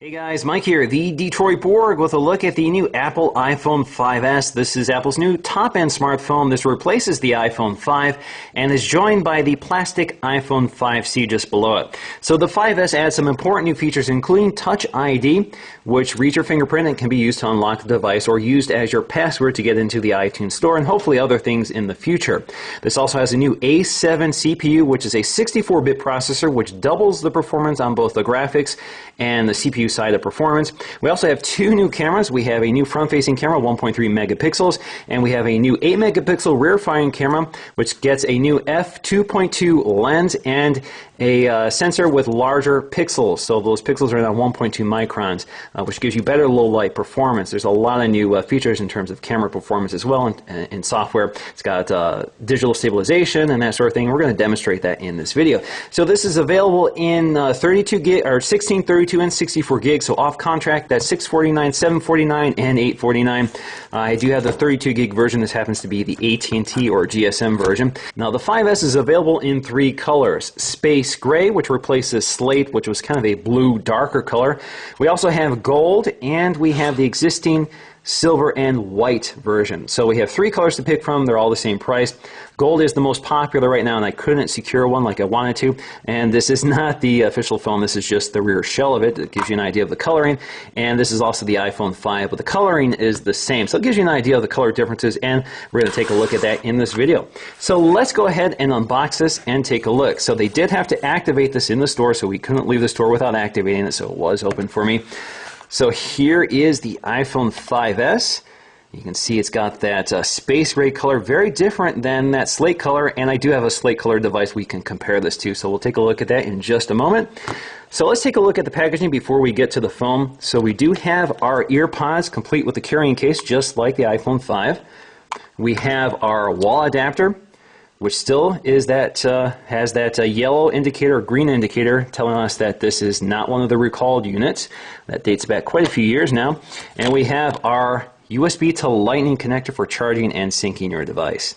Hey guys, Mike here, the Detroit Borg, with a look at the new Apple iPhone 5s. This is Apple's new top-end smartphone. This replaces the iPhone 5 and is joined by the plastic iPhone 5C just below it. So the 5s adds some important new features, including Touch ID, which reads your fingerprint and can be used to unlock the device or used as your password to get into the iTunes Store, and hopefully other things in the future. This also has a new A7 CPU, which is a 64-bit processor, which doubles the performance on both the graphics and the CPU side of performance. We also have two new cameras. We have a new front-facing camera, 1.3 megapixels, and we have a new 8 megapixel rear-firing camera, which gets a new f2.2 lens and a sensor with larger pixels. So those pixels are now 1.2 microns, which gives you better low-light performance. There's a lot of new features in terms of camera performance as well in software. It's got digital stabilization and that sort of thing. We're going to demonstrate that in this video. So this is available in 32 gig or 16, 32, and 64 gigs. So off contract, that's $649, $749, and $849. I do have the 32 gig version. This happens to be the AT&T or GSM version. Now the 5S is available in three colors: space gray, which replaces slate, which was kind of a blue darker color. We also have gold, and we have the existing silver and white version. So we have three colors to pick from. They're all the same price. Gold is the most popular right now, and I couldn't secure one like I wanted to. And this is not the official phone. This is just the rear shell of it. It gives you an idea of the coloring. And this is also the iPhone 5, but the coloring is the same. So it gives you an idea of the color differences, and we're going to take a look at that in this video. So let's go ahead and unbox this and take a look. So they did have to activate this in the store, so we couldn't leave the store without activating it, so it was open for me. So here is the iPhone 5S. You can see it's got that space gray color, very different than that slate color, and I do have a slate color device we can compare this to, so we'll take a look at that in just a moment. So let's take a look at the packaging before we get to the phone. So we do have our ear pods complete with the carrying case, just like the iPhone 5. We have our wall adapter, which still is that has that yellow indicator or green indicator telling us that this is not one of the recalled units. That dates back quite a few years now. And we have our USB to Lightning connector for charging and syncing your device.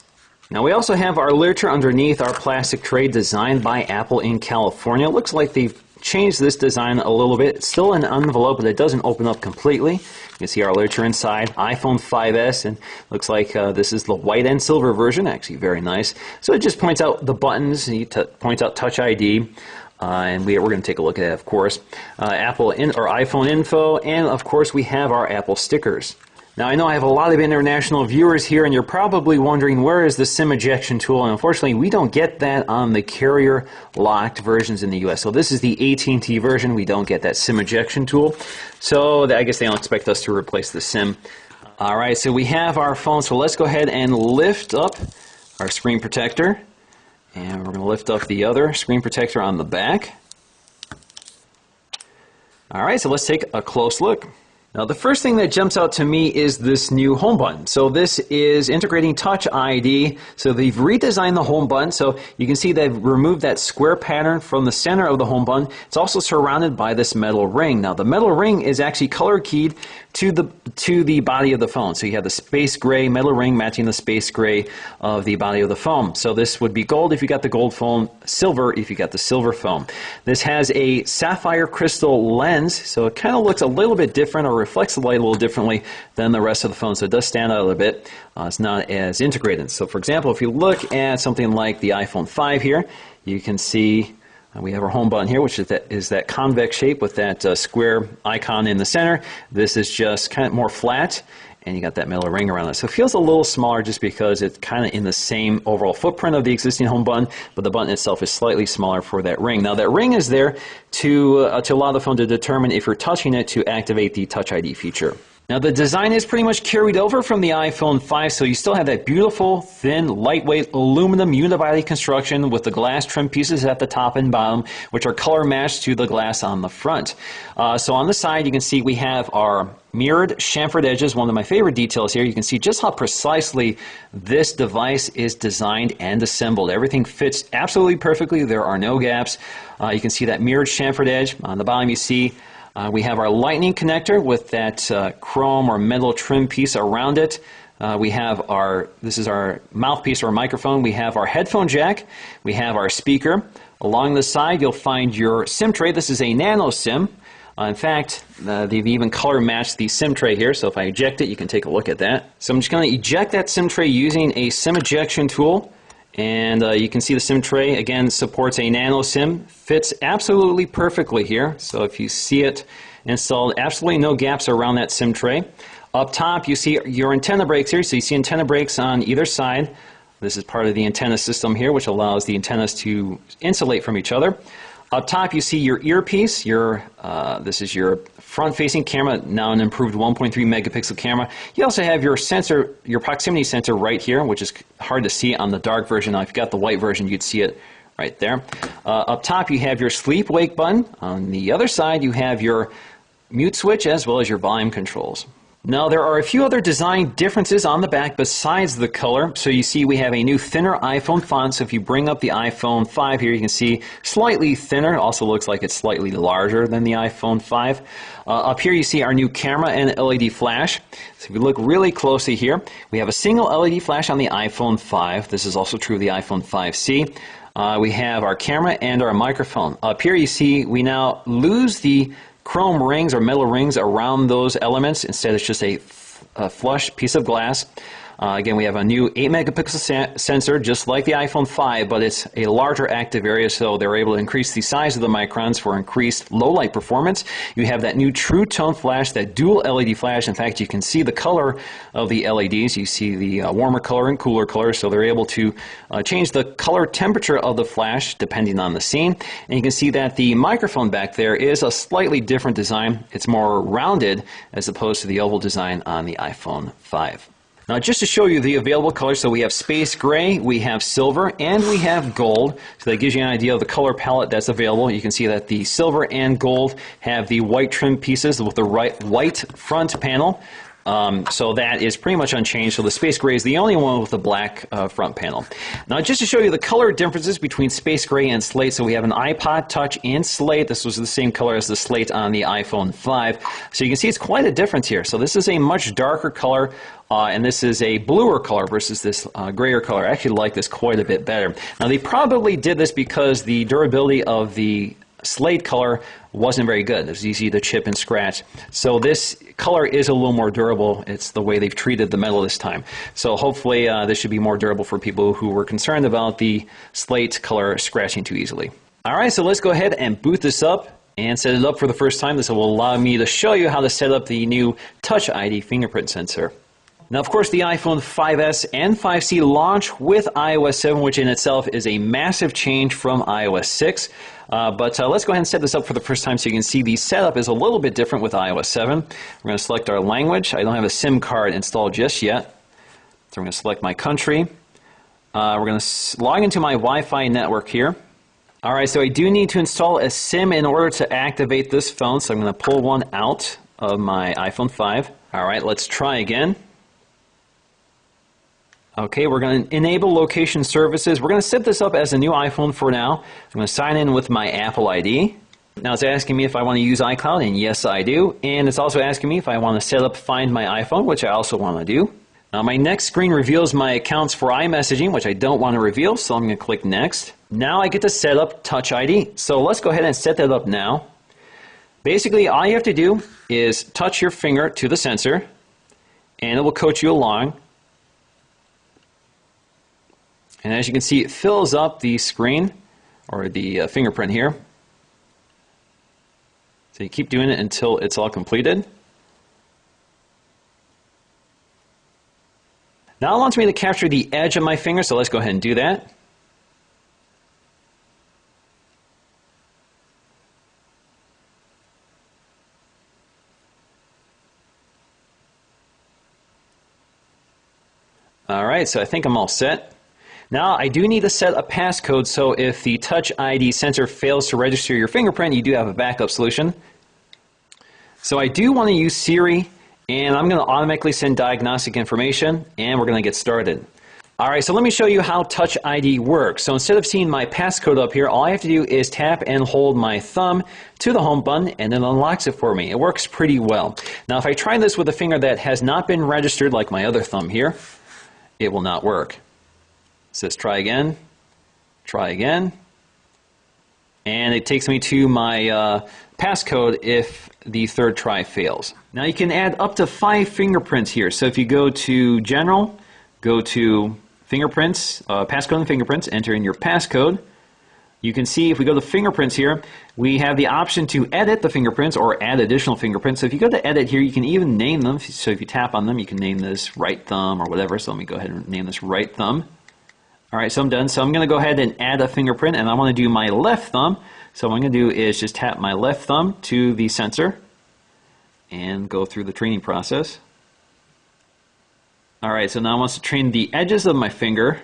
Now we also have our literature underneath our plastic tray designed by Apple in California. It looks like they've changed this design a little bit. It's still an envelope, but it doesn't open up completely. You can see our literature inside, iPhone 5S, and looks like this is the white and silver version. Actually very nice. So it just points out the buttons, points out Touch ID, and we're going to take a look at it, of course. Apple or iPhone info, and of course we have our Apple stickers. Now, I know I have a lot of international viewers here, and you're probably wondering, where is the SIM ejection tool? And unfortunately, we don't get that on the carrier-locked versions in the U.S. So this is the AT&T version. We don't get that SIM ejection tool. So I guess they don't expect us to replace the SIM. All right, so we have our phone. So let's go ahead and lift up our screen protector. And we're going to lift up the other screen protector on the back. All right, so let's take a close look. Now the first thing that jumps out to me is this new home button. So this is integrating Touch ID. So they've redesigned the home button. So you can see they've removed that square pattern from the center of the home button. It's also surrounded by this metal ring. Now the metal ring is actually color keyed to the body of the phone. So you have the space gray metal ring matching the space gray of the body of the phone. So this would be gold if you got the gold phone, silver if you got the silver phone. This has a sapphire crystal lens, so it kind of looks a little bit different or reflects the light a little differently than the rest of the phone, so it does stand out a little bit. It's not as integrated. So for example, if you look at something like the iPhone 5 here, you can see we have our home button here, which is that convex shape with that square icon in the center. This is just kind of more flat, and you got that metal ring around it. So it feels a little smaller just because it's kind of in the same overall footprint of the existing home button, but the button itself is slightly smaller for that ring. Now that ring is there to allow the phone to determine if you're touching it to activate the Touch ID feature. Now the design is pretty much carried over from the iPhone 5, so you still have that beautiful, thin, lightweight aluminum unibody construction with the glass trim pieces at the top and bottom, which are color matched to the glass on the front. So on the side, you can see we have our mirrored chamfered edges, one of my favorite details here. You can see just how precisely this device is designed and assembled. Everything fits absolutely perfectly. There are no gaps. You can see that mirrored chamfered edge. On the bottom, you see we have our lightning connector with that chrome or metal trim piece around it. We have this is our mouthpiece or microphone. We have our headphone jack. We have our speaker. Along the side, you'll find your SIM tray. This is a nano SIM. In fact, they've even color matched the SIM tray here, so if I eject it, you can take a look at that. So I'm just going to eject that SIM tray using a SIM ejection tool. And you can see the SIM tray, again, supports a nano SIM. Fits absolutely perfectly here. So if you see it installed, absolutely no gaps around that SIM tray. Up top, you see your antenna brakes here. So you see antenna brakes on either side. This is part of the antenna system here, which allows the antennas to insulate from each other. Up top, you see your earpiece. This is your front-facing camera, now an improved 1.3 megapixel camera. You also have your sensor, your proximity sensor right here, which is hard to see on the dark version. Now, if you got the white version, you'd see it right there. Up top, you have your sleep-wake button. On the other side, you have your mute switch as well as your volume controls. Now, there are a few other design differences on the back besides the color. So you see we have a new thinner iPhone font. So if you bring up the iPhone 5 here, you can see slightly thinner. It also looks like it's slightly larger than the iPhone 5. Up here you see our new camera and LED flash. So if you look really closely here, we have a single LED flash on the iPhone 5. This is also true of the iPhone 5C. We have our camera and our microphone. Up here you see we now lose the chrome rings or metal rings around those elements. Instead, it's just a flush piece of glass. Again, we have a new 8 megapixel sensor, just like the iPhone 5, but it's a larger active area, so they're able to increase the size of the microns for increased low light performance. You have that new True Tone flash, that dual LED flash. In fact, you can see the color of the LEDs. You see the warmer color and cooler color, so they're able to change the color temperature of the flash depending on the scene. And you can see that the microphone back there is a slightly different design. It's more rounded as opposed to the oval design on the iPhone 5. Now, just to show you the available colors, so we have space gray, we have silver, and we have gold. So that gives you an idea of the color palette that's available. You can see that the silver and gold have the white trim pieces with the white front panel. So that is pretty much unchanged. So the space gray is the only one with the black front panel. Now, just to show you the color differences between space gray and slate, so we have an iPod Touch in slate. This was the same color as the slate on the iPhone 5. So you can see it's quite a difference here. So this is a much darker color, and this is a bluer color versus this grayer color. I actually like this quite a bit better. Now, they probably did this because the durability of the slate color wasn't very good. It was easy to chip and scratch. So this color is a little more durable. It's the way they've treated the metal this time. So hopefully this should be more durable for people who were concerned about the slate color scratching too easily. All right, so let's go ahead and boot this up and set it up for the first time. This will allow me to show you how to set up the new Touch ID fingerprint sensor. Now, of course, the iPhone 5S and 5C launch with iOS 7, which in itself is a massive change from iOS 6. But let's go ahead and set this up for the first time so you can see the setup is a little bit different with iOS 7. We're going to select our language. I don't have a SIM card installed just yet. So I'm going to select my country. We're going to log into my Wi-Fi network here. All right, so I do need to install a SIM in order to activate this phone. So I'm going to pull one out of my iPhone 5. All right, let's try again. Okay, we're going to enable location services. We're going to set this up as a new iPhone for now. I'm going to sign in with my Apple ID. Now it's asking me if I want to use iCloud, and yes, I do. And it's also asking me if I want to set up Find My iPhone, which I also want to do. Now my next screen reveals my accounts for iMessaging, which I don't want to reveal, so I'm going to click Next. Now I get to set up Touch ID. So let's go ahead and set that up now. Basically, all you have to do is touch your finger to the sensor, and it will coach you along. And as you can see, it fills up the screen, or the fingerprint here. So you keep doing it until it's all completed. Now it wants me to capture the edge of my finger, so let's go ahead and do that. All right, so I think I'm all set. Now, I do need to set a passcode, so if the Touch ID sensor fails to register your fingerprint, you do have a backup solution. So I do want to use Siri, and I'm going to automatically send diagnostic information, and we're going to get started. All right, so let me show you how Touch ID works. So instead of seeing my passcode up here, all I have to do is tap and hold my thumb to the home button, and it unlocks it for me. It works pretty well. Now, if I try this with a finger that has not been registered, like my other thumb here, it will not work. It says try again, and it takes me to my passcode if the third try fails. Now you can add up to 5 fingerprints here. So if you go to General, go to Fingerprints, Passcode and Fingerprints, enter in your passcode. You can see if we go to fingerprints here, we have the option to edit the fingerprints or add additional fingerprints. So if you go to edit here, you can even name them. So if you tap on them, you can name this right thumb or whatever. So let me go ahead and name this right thumb. All right, so I'm done. So I'm going to go ahead and add a fingerprint, and I want to do my left thumb. So what I'm going to do is just tap my left thumb to the sensor and go through the training process. All right, so now I want to train the edges of my finger.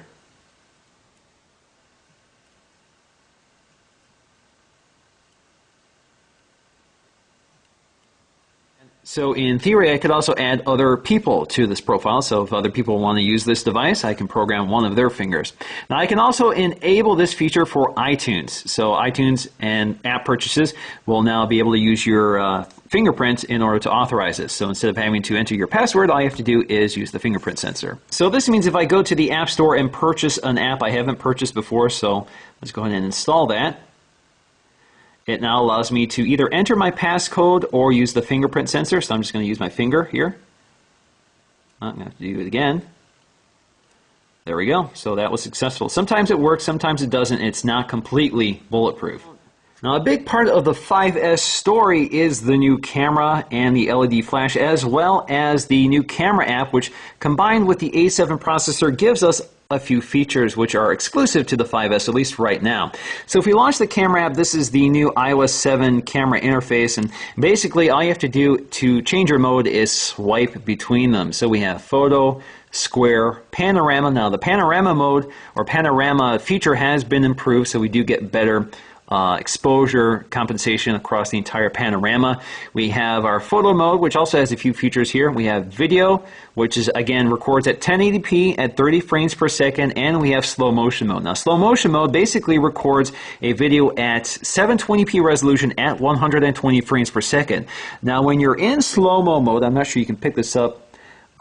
So in theory, I could also add other people to this profile. So if other people want to use this device, I can program one of their fingers. Now I can also enable this feature for iTunes. So iTunes and app purchases will now be able to use your fingerprint in order to authorize this. So instead of having to enter your password, all you have to do is use the fingerprint sensor. So this means if I go to the App Store and purchase an app I haven't purchased before, so let's go ahead and install that. It now allows me to either enter my passcode or use the fingerprint sensor. So I'm just going to use my finger here. I'm going to have to do it again. There we go. So that was successful. Sometimes it works, sometimes it doesn't. It's not completely bulletproof. Now a big part of the 5S story is the new camera and the LED flash, as well as the new camera app, which combined with the A7 processor gives us a few features which are exclusive to the 5S, at least right now. So if we launch the camera app, this is the new iOS 7 camera interface, and basically all you have to do to change your mode is swipe between them. So we have photo, square, panorama. Now the panorama mode or panorama feature has been improved, so we do get better exposure compensation across the entire panorama. We have our photo mode, which also has a few features here. We have video, which is again records at 1080p at 30 frames per second, and we have slow motion mode. Now slow motion mode basically records a video at 720p resolution at 120 frames per second. Now when you're in slow-mo mode, I'm not sure you can pick this up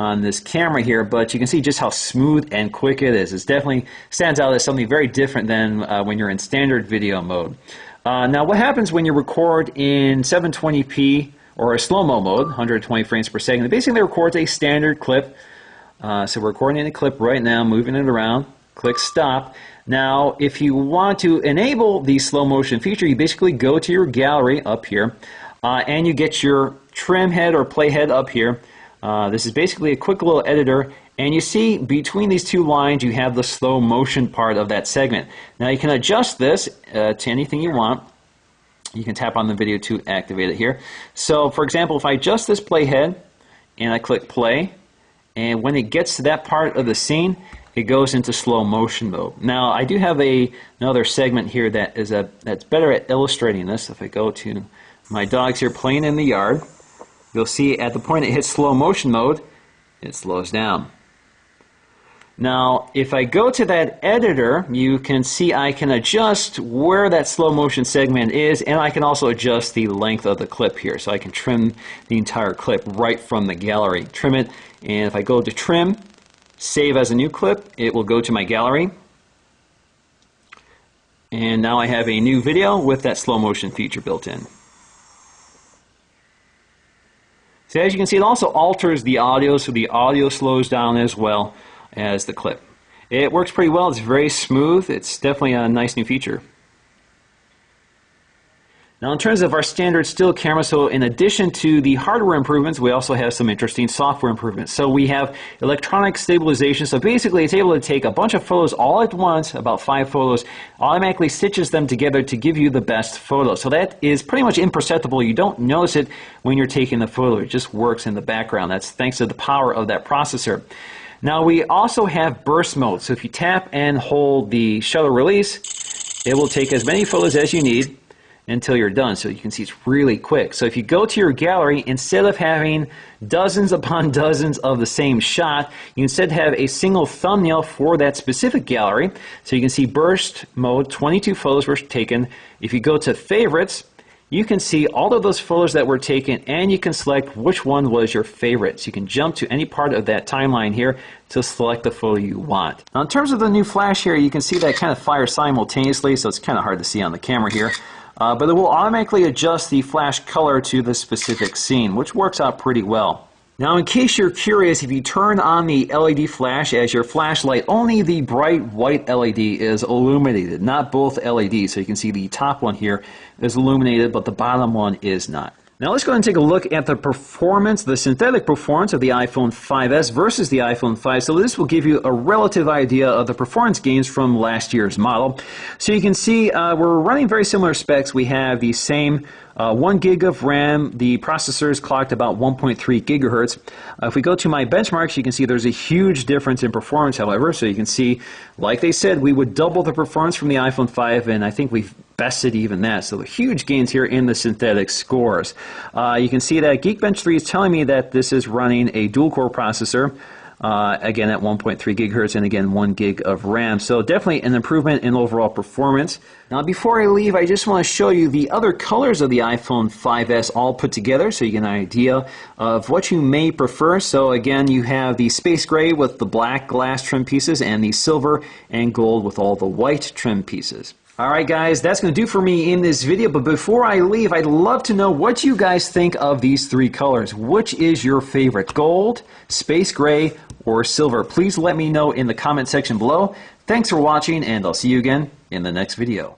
on this camera here, but you can see just how smooth and quick it is. It definitely stands out as something very different than when you're in standard video mode. Now what happens when you record in 720p or a slow-mo mode, 120 frames per second? It basically records a standard clip. So we're recording a clip right now, moving it around. Click stop. Now if you want to enable the slow motion feature, you basically go to your gallery up here and you get your trim head or playhead up here. This is basically a quick little editor, and you see between these two lines you have the slow motion part of that segment. Now you can adjust this to anything you want. You can tap on the video to activate it here. So for example, if I adjust this playhead and I click play, and when it gets to that part of the scene, it goes into slow motion mode. Now I do have another segment here that is that's better at illustrating this. If I go to my dogs here playing in the yard, you'll see at the point it hits slow motion mode, it slows down. Now, if I go to that editor, you can see I can adjust where that slow motion segment is, and I can also adjust the length of the clip here. So I can trim the entire clip right from the gallery. Trim it, and if I go to trim, save as a new clip, it will go to my gallery. And now I have a new video with that slow motion feature built in. So as you can see, it also alters the audio, so the audio slows down as well as the clip. It works pretty well. It's very smooth. It's definitely a nice new feature. Now in terms of our standard still camera, so in addition to the hardware improvements, we also have some interesting software improvements. So we have electronic stabilization. So basically it's able to take a bunch of photos all at once, about 5 photos, automatically stitches them together to give you the best photo. So that is pretty much imperceptible. You don't notice it when you're taking the photo. It just works in the background. That's thanks to the power of that processor. Now we also have burst mode. So if you tap and hold the shutter release, it will take as many photos as you need until you're done. So you can see it's really quick. So if you go to your gallery, instead of having dozens upon dozens of the same shot, you instead have a single thumbnail for that specific gallery. So you can see burst mode, 22 photos were taken. If you go to favorites, you can see all of those photos that were taken, and you can select which one was your favorite. So you can jump to any part of that timeline here to select the photo you want. Now in terms of the new flash here, you can see that kind of fires simultaneously, so it's kind of hard to see on the camera here. But it will automatically adjust the flash color to the specific scene, which works out pretty well. Now, in case you're curious, if you turn on the LED flash as your flashlight, only the bright white LED is illuminated, not both LEDs. So you can see the top one here is illuminated, but the bottom one is not. Now let's go ahead and take a look at the performance, the synthetic performance of the iPhone 5S versus the iPhone 5. So this will give you a relative idea of the performance gains from last year's model. So you can see we're running very similar specs. We have the same 1 gig of RAM. The processor is clocked about 1.3 gigahertz. If we go to my benchmarks, you can see there's a huge difference in performance, however. So you can see, like they said, we would double the performance from the iPhone 5, and I think we've bested even that. So huge gains here in the synthetic scores. You can see that Geekbench 3 is telling me that this is running a dual-core processor. Again at 1.3 gigahertz and again 1 gig of RAM. So definitely an improvement in overall performance. Now before I leave, I just want to show you the other colors of the iPhone 5S all put together so you get an idea of what you may prefer. So again, you have the space gray with the black glass trim pieces and the silver and gold with all the white trim pieces. Alright guys, that's going to do for me in this video, but before I leave, I'd love to know what you guys think of these three colors. Which is your favorite? Gold, space gray, or silver? Please let me know in the comment section below. Thanks for watching, and I'll see you again in the next video.